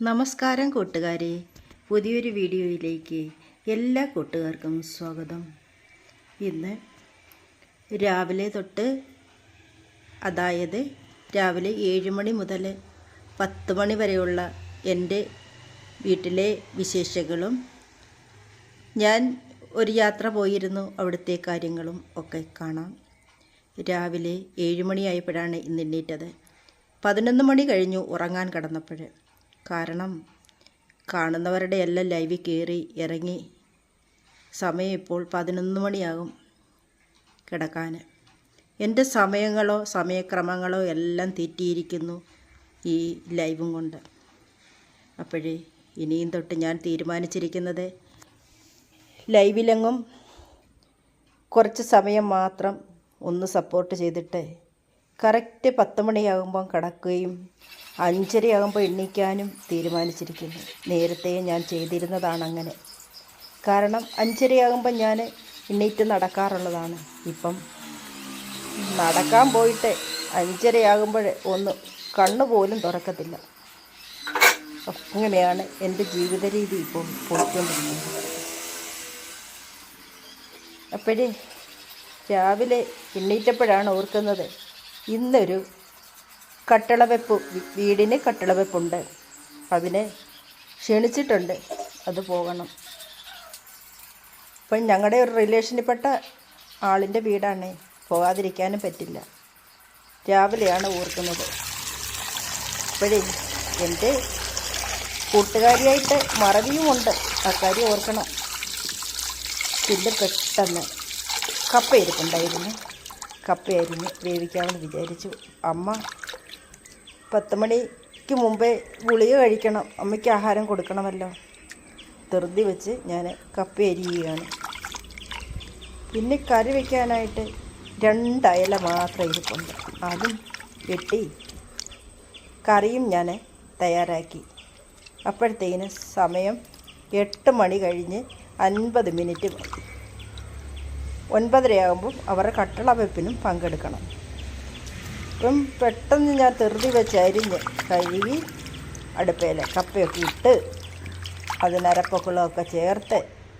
നമസ്കാരം കൂട്ടുകാരെ, പുതിയൊരു വീഡിയോയിലേക്ക് എല്ലാ കൂട്ടുകാർക്കും സ്വാഗതം. ഇന്ന് രാവിലെ തൊട്ട്, അതായത് രാവിലെ 7 മണി മുതൽ 10 മണി വരെയുള്ള എൻ്റെ വീട്ടിലെ വിശേഷങ്ങളും, ഞാൻ ഒരു യാത്ര പോയിരുന്നു അവിടുത്തെ കാര്യങ്ങളും ഒക്കെ കാണാം. രാവിലെ 7 മണിയായപ്പോഴാണ് ഇന്ന് എണ്ണീറ്റത്. 11 മണി കഴിഞ്ഞു ഉറങ്ങാൻ കിടന്നപ്പോൾ. കാരണം കാണുന്നവരുടെ എല്ലാം ലൈവിൽ കയറി ഇറങ്ങി. സമയം ഇപ്പോൾ 11 മണിയാകും കിടക്കാൻ. എൻ്റെ സമയങ്ങളോ സമയക്രമങ്ങളോ എല്ലാം തെറ്റിയിരിക്കുന്നു ഈ ലൈവും കൊണ്ട്. അപ്പോഴേ ഇനിയും തൊട്ട് ഞാൻ തീരുമാനിച്ചിരിക്കുന്നത്, ലൈവിലെങ്ങും കുറച്ച് സമയം മാത്രം ഒന്ന് സപ്പോർട്ട് ചെയ്തിട്ട് കറക്റ്റ് 10 മണിയാകുമ്പം കിടക്കുകയും 5:30 എണീക്കാനും തീരുമാനിച്ചിരിക്കുന്നു. നേരത്തെ ഞാൻ ചെയ്തിരുന്നതാണ് അങ്ങനെ. കാരണം 5:30 ഞാൻ എണീറ്റ് നടക്കാറുള്ളതാണ്. ഇപ്പം നടക്കാൻ പോയിട്ട് 5:30 ഒന്ന് കണ്ണു പോലും തുറക്കത്തില്ല. അങ്ങനെയാണ് എൻ്റെ ജീവിത രീതി ഇപ്പോൾ പോയിക്കൊണ്ടിരിക്കുന്നത്. അപ്പോഴേ രാവിലെ എണീറ്റപ്പോഴാണ് ഓർക്കുന്നത്, ഇന്നൊരു കട്ടിളവെപ്പ്, വീടിന് കട്ടിളവെപ്പുണ്ട്. അതിനെ ക്ഷണിച്ചിട്ടുണ്ട്, അത് പോകണം. അപ്പം ഞങ്ങളുടെ ഒരു റിലേഷനിൽപ്പെട്ട ആളിൻ്റെ വീടാണ്, പോകാതിരിക്കാനും പറ്റില്ല. രാവിലെയാണ് ഓർക്കുന്നത്. അപ്പോഴേ എൻ്റെ കൂട്ടുകാരിയായിട്ട് മറവിയുമുണ്ട്, അക്കാര്യം ഓർക്കണം. പിന്നെ പെട്ടെന്ന് കപ്പയിരിപ്പുണ്ടായിരുന്നു. കപ്പയായിരുന്നു, വേവിക്കാമെന്ന് വിചാരിച്ചു. അമ്മ 10 മണിക്ക് മുമ്പേ ഗുളിക കഴിക്കണം, അമ്മയ്ക്ക് ആഹാരം കൊടുക്കണമല്ലോ. ധൃതി വെച്ച് ഞാൻ കപ്പ അരിയുകയാണ്. പിന്നെ കറി വയ്ക്കാനായിട്ട് 2 അയല മാത്രം ഇരിപ്പുണ്ട്. അതും വെട്ടി കറിയും ഞാൻ തയ്യാറാക്കി. അപ്പോഴത്തേന് സമയം 8 മണി കഴിഞ്ഞ് 50 മിനിറ്റ്. 9:30 അവരുടെ കട്ടിളവെപ്പിനും പങ്കെടുക്കണം. അപ്പം പെട്ടെന്ന് ഞാൻ ധൃതി വെച്ച് അരിഞ്ഞ് കഴുകി അടുപ്പയിൽ കപ്പയൊക്കെ ഇട്ട് അതിനരപ്പക്കുളമൊക്കെ ചേർത്ത്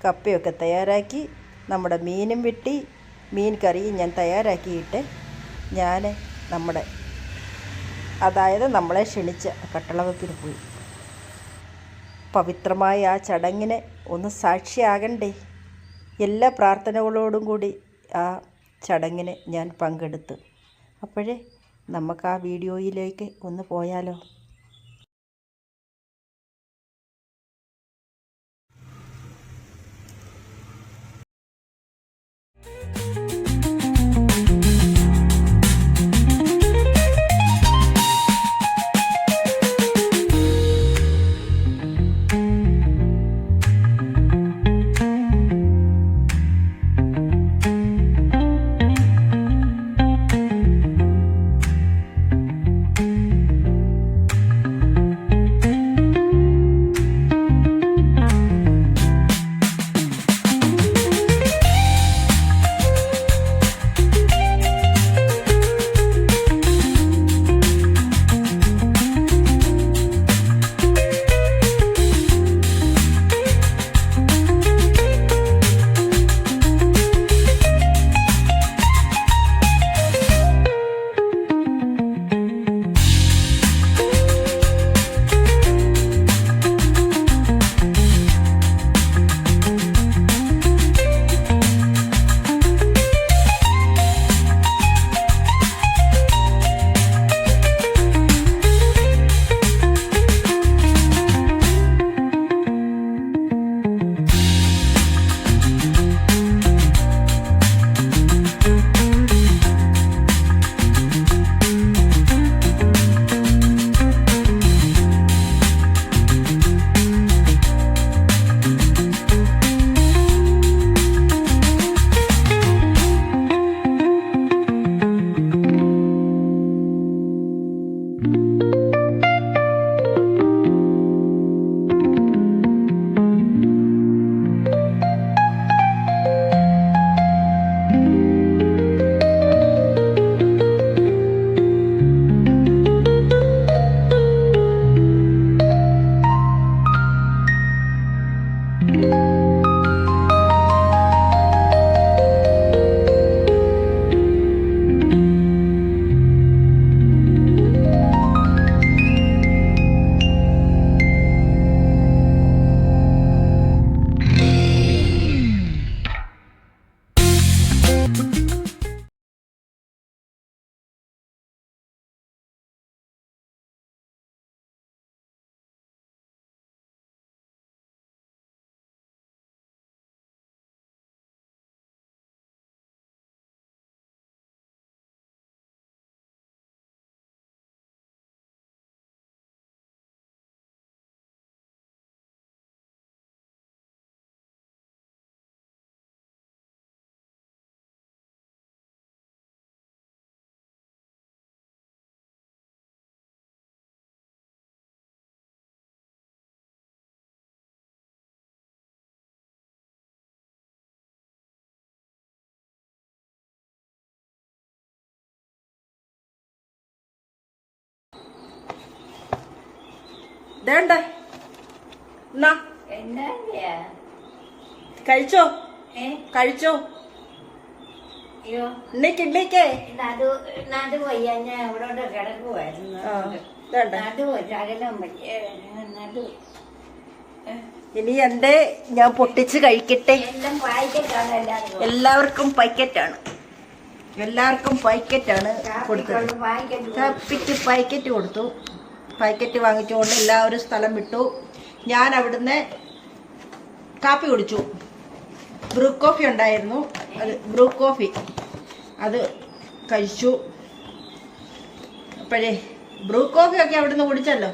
കപ്പയൊക്കെ തയ്യാറാക്കി. നമ്മുടെ മീനും വെട്ടി മീൻ കറിയും ഞാൻ തയ്യാറാക്കിയിട്ട് ഞാൻ നമ്മളെ ക്ഷണിച്ച കട്ടിളവെപ്പിന് പോയി. പവിത്രമായ ആ ചടങ്ങിന് ഒന്ന് സാക്ഷിയാകണ്ടേ. എല്ലാ പ്രാർത്ഥനകളോടും കൂടി ആ ചടങ്ങിന് ഞാൻ പങ്കെടുത്തു. അപ്പോഴേ നമുക്ക് ആ വീഡിയോയിലേക്ക് ഒന്ന് പോയാലോ. ഇതേണ്ട എന്നാ കഴിച്ചോ കഴിച്ചോ ഇന്നേക്ക് ഇന്നേക്കേ ഇനി എന്റെ ഞാൻ പൊട്ടിച്ച് കഴിക്കട്ടെ. എല്ലാവർക്കും പാക്കറ്റാണ്, എല്ലാവർക്കും പാക്കറ്റാണ് കൊടുത്തത്. കാപ്പിക്ക് പാക്കറ്റ് കൊടുത്തു. പാക്കറ്റ് വാങ്ങിച്ചുകൊണ്ട് എല്ലാവരും സ്ഥലം വിട്ടു. ഞാൻ അവിടുന്ന് കാപ്പി കുടിച്ചു. ബ്രൂ കോഫി ഉണ്ടായിരുന്നു, അത് ബ്രൂ കോഫി അത് കഴിച്ചു. അപ്പോഴേ ബ്രൂ കോഫിയൊക്കെ അവിടുന്ന് കുടിച്ചല്ലോ.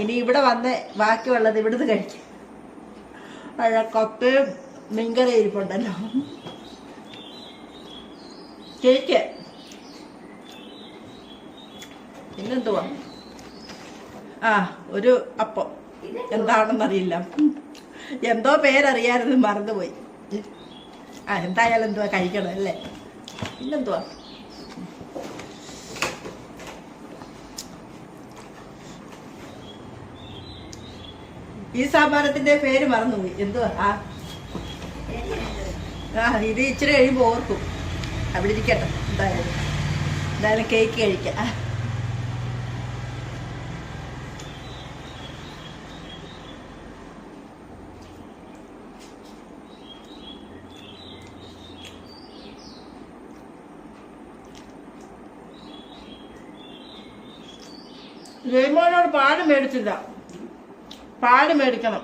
ഇനി ഇവിടെ വന്ന് ബാക്കിയുള്ളത് ഇവിടുന്ന് കഴിക്കും. കപ്പയും മീൻകറി ഇരിപ്പുണ്ടല്ലോ. കേക്ക് പിന്നെന്തുവാ? ഒരു അപ്പം എന്താണെന്നറിയില്ല, എന്തോ പേരറിയാമെന്ന് മറന്നുപോയി. എന്തായാലും എന്തുവാ കഴിക്കണം അല്ലേ. പിന്നെന്തുവാ? ഈ സാമ്പാരത്തിന്റെ പേര് മറന്നുപോയി. എന്തുവാ? ഇത് ഇച്ചിരി കഴിയുമ്പോൾ ഓർക്കും. അവിടെ ഇരിക്കട്ടെ. എന്തായാലും കേക്ക് കഴിക്കാം. ജയ്മോനോട് പാല് മേടിച്ചില്ല, പാല് മേടിക്കണം.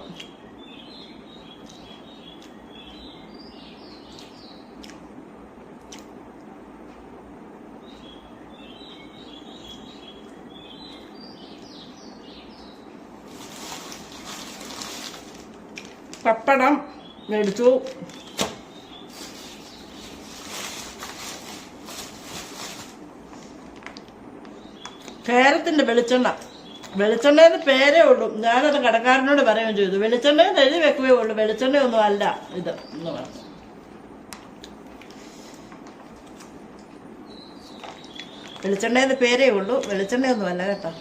പപ്പടം മേടിച്ചു. കേരളത്തിന്റെ വെളിച്ചെണ്ണേന്ന് പേരേ ഉള്ളൂ. ഞാനത് കടക്കാരനോട് പറയുകയും ചെയ്തു. വെളിച്ചെണ്ണേന്ന് എഴുതി വെക്കുകയേ ഉള്ളൂ, വെളിച്ചെണ്ണയൊന്നും അല്ല ഇത് എന്ന് പറഞ്ഞു. വെളിച്ചെണ്ണേന്ന് പേരേ ഉള്ളൂ, വെളിച്ചെണ്ണയൊന്നും അല്ല കേട്ടോ.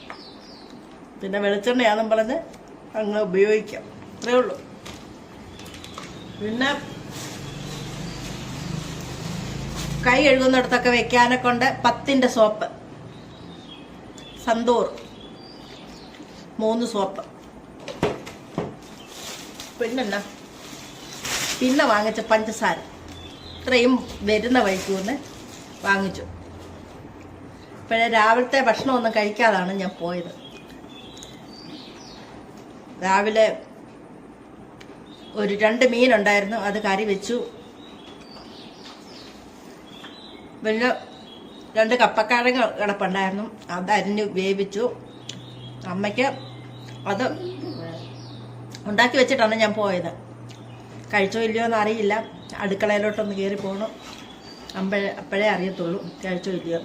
പിന്നെ വെളിച്ചെണ്ണയാണെന്നും പറഞ്ഞ് അങ്ങ് ഉപയോഗിക്കാം, അത്രേ ഉള്ളൂ. പിന്നെ കൈ കഴുകുന്നിടത്തൊക്കെ വെക്കാനെ കൊണ്ട് 10ന്റെ സോപ്പ്, സന്തൂർ 3 സോപ്പ്. പിന്നെ വാങ്ങിച്ച പഞ്ചസാര ഇത്രയും വരുന്ന വഴിക്കൂന്ന് വാങ്ങിച്ചു. ഇപ്പോഴേ രാവിലത്തെ ഭക്ഷണമൊന്നും കഴിക്കാതാണ് ഞാൻ പോയത്. രാവിലെ ഒരു 2 മീനുണ്ടായിരുന്നു, അത് കറി വെച്ചു. പിന്നെ 2 കപ്പക്കിഴങ്ങ് കിടപ്പുണ്ടായിരുന്നു, അത് അരിഞ്ഞ് വേവിച്ചു. അമ്മയ്ക്ക് അത് ഉണ്ടാക്കി വെച്ചിട്ടാണ് ഞാൻ പോയത്. കഴിച്ചോ ഇല്ലയോ എന്ന് അറിയില്ല. അടുക്കളയിലോട്ടൊന്ന് കയറി പോകണം, അപ്പോഴേ അറിയത്തുള്ളൂ കഴിച്ചോ ഇല്ലയോ.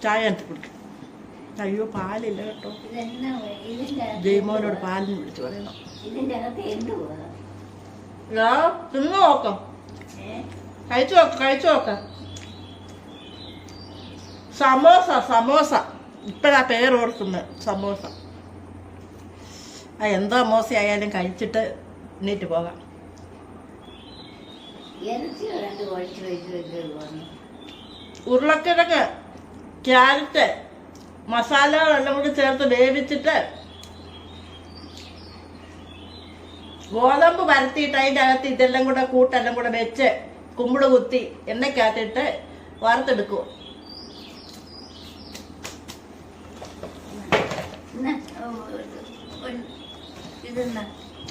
ചായ എടുത്ത് കുടിക്കും. അയ്യോ പാലില്ല കേട്ടോ. ജയ്മോനോട് പാലിന് വിളിച്ചു പറയണം. തിന്നു നോക്കാം, കഴിച്ചു നോക്കാം. സമോസ ഇപ്പഴാ പേരോർക്കുന്നത്, സമോസ. എന്തോ മോശമായാലും കഴിച്ചിട്ട് എണീറ്റ് പോകാം. ഉരുളക്കിഴങ്ങ്, ക്യാരറ്റ്, മസാലകളെല്ലാം കൂടി ചേർത്ത് വേവിച്ചിട്ട് ഗോതമ്പ് പരത്തിയിട്ട് അതിൻ്റെ അകത്ത് ഇതെല്ലാം കൂടെ കൂട്ടെല്ലാം കൂടെ വെച്ച് കുമ്പിള് കുത്തി എണ്ണയ്ക്കകത്തിട്ട് വറുത്തെടുക്കും.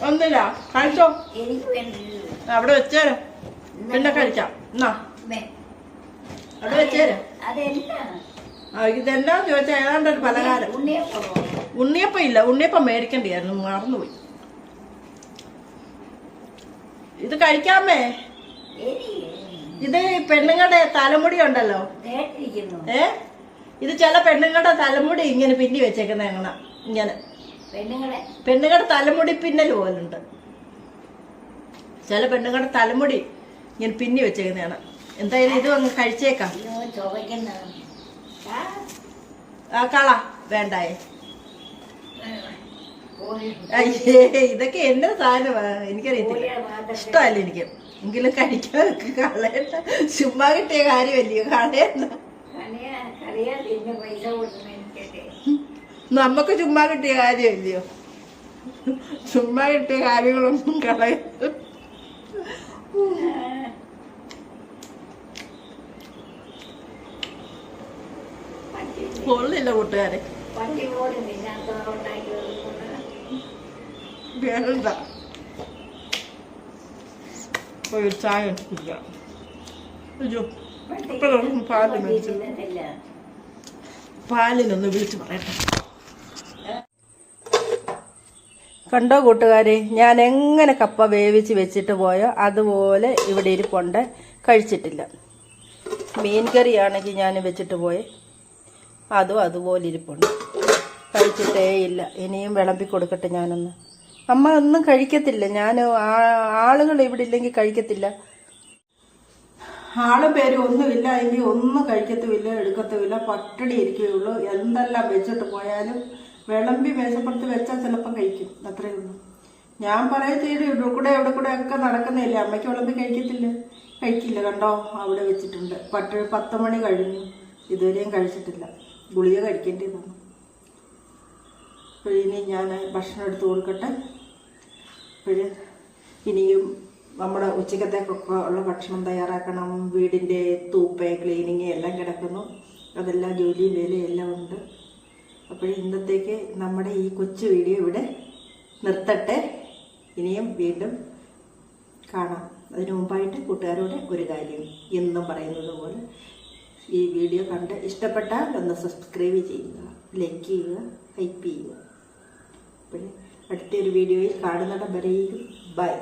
ഒന്നില്ല, കഴിച്ചോ. അവിടെ വെച്ചേരും, പിന്നെ കഴിക്കാം. എന്നാ അവിടെ വെച്ചേരും. ഇതെന്നാ ചോദിച്ചാൽ ഏതാണ്ടൊരു പലഹാരം. ഉണ്ണിയപ്പം ഇല്ല, ഉണ്ണിയപ്പം മേടിക്കണ്ടായിരുന്നു, മറന്നുപോയി. ഇത് കഴിക്കാമേ. ഇത് പെണ്ണുങ്ങളുടെ തലമുടി ഉണ്ടല്ലോ, ഇത് ചില പെണ്ണുങ്ങളുടെ തലമുടി ഇങ്ങനെ പിന്നി വെച്ചേക്കുന്ന എങ്ങനെ ഇങ്ങനെ പെണ്ണുങ്ങളുടെ തലമുടി പിന്നൽ പോലുണ്ട്. ചില പെണ്ണുങ്ങളുടെ തലമുടി ഇങ്ങനെ പിന്നി വെച്ചേക്കുന്നതാണ്. എന്തായാലും ഇത് അങ്ങ് കഴിച്ചേക്കാം. ആ കള വേണ്ടായേ. അയ്യേ, ഇതൊക്കെ എന്റെ സാധനമാ, എനിക്കറിയത്തില്ല, ഇഷ്ടമല്ല എനിക്ക്. എങ്കിലും കഴിക്കാൻ കളയണ്ട, ചുമ്മാ കിട്ടിയ കാര്യമല്ലയോ, കളയണ്ട. നമുക്ക് ചുമ്മാ കിട്ടിയ കാര്യമല്ലയോ, ചുമ്മാ കിട്ടിയ കാര്യങ്ങളൊന്നും കളയണ്ട. കൊള്ളില്ല കൂട്ടുകാരെ, വേണ്ട. ഒരു ചായ കുടിക്കാം. അയ്യോ, ഇപ്പോഴൊന്നും പാല് മേടിച്ചു, പാലിനൊന്ന് വിളിച്ചു പറയട്ടെ. കണ്ടോ കൂട്ടുകാരെ, ഞാൻ എങ്ങനെ കപ്പ വേവിച്ച് വെച്ചിട്ട് പോയോ അതുപോലെ ഇവിടെ ഇരിപ്പുണ്ട്, കഴിച്ചിട്ടില്ല. മീൻ കറിയാണെങ്കിൽ ഞാൻ വെച്ചിട്ട് പോയി, അതും അതുപോലെ ഇരിപ്പുണ്ട്, കഴിച്ചിട്ടേ ഇല്ല. ഇനിയും വിളമ്പി കൊടുക്കട്ടെ ഞാനൊന്ന്. അമ്മ ഒന്നും കഴിക്കത്തില്ല, ഞാൻ ആളുകൾ ഇവിടെ ഇല്ലെങ്കിൽ കഴിക്കത്തില്ല. ആളും പേരും ഒന്നുമില്ല എങ്കിൽ ഒന്നും കഴിക്കത്തുമില്ല, എടുക്കത്തുമില്ല, പട്ടിണി ഇരിക്കുകയുള്ളൂ. എന്തെല്ലാം വെച്ചിട്ട് പോയാലും വിളമ്പി മേശപ്പുറത്ത് വെച്ചാൽ ചിലപ്പം കഴിക്കും, അത്രയേ ഉള്ളൂ. ഞാൻ പറയത്തേലും ഇവിടെ കൂടെ എവിടെ കൂടെ ഒക്കെ നടക്കുന്നില്ല. അമ്മയ്ക്ക് വിളമ്പി കഴിക്കില്ല. കണ്ടോ, അവിടെ വെച്ചിട്ടുണ്ട്. 10 മണി കഴിഞ്ഞു, ഇതുവരെയും കഴിച്ചിട്ടില്ല. ഗുളിക കഴിക്കേണ്ടി വന്നു. അപ്പോൾ ഇനി ഞാൻ ഭക്ഷണം എടുത്ത് കൊടുക്കട്ടെ. അപ്പോൾ ഇനിയും നമ്മുടെ ഉച്ചക്കത്തേക്കൊക്കെ ഉള്ള ഭക്ഷണം തയ്യാറാക്കണം. വീടിൻ്റെ തൂപ്പ് ക്ലീനിങ് എല്ലാം കിടക്കുന്നു, അതെല്ലാം ജോലിയും വേലയും എല്ലാം ഉണ്ട്. അപ്പോൾ ഇന്നത്തേക്ക് നമ്മുടെ ഈ കൊച്ചു വീഡിയോ ഇവിടെ നിർത്തട്ടെ. ഇനിയും വീണ്ടും കാണാം. അതിനു മുമ്പായിട്ട് കൂട്ടുകാരോട് ഒരു കാര്യം, എന്നും പറയുന്നത് പോലെ ഈ വീഡിയോ കണ്ട് ഇഷ്ടപ്പെട്ടാൽ ഒന്ന് സബ്സ്ക്രൈബ് ചെയ്യുക, ലൈക്ക് ചെയ്യുക, ഹൈപ്പ് ചെയ്യുക. അപ്പോൾ അടുത്തൊരു വീഡിയോയിൽ കാണുന്നിടം വരെയും ബൈ.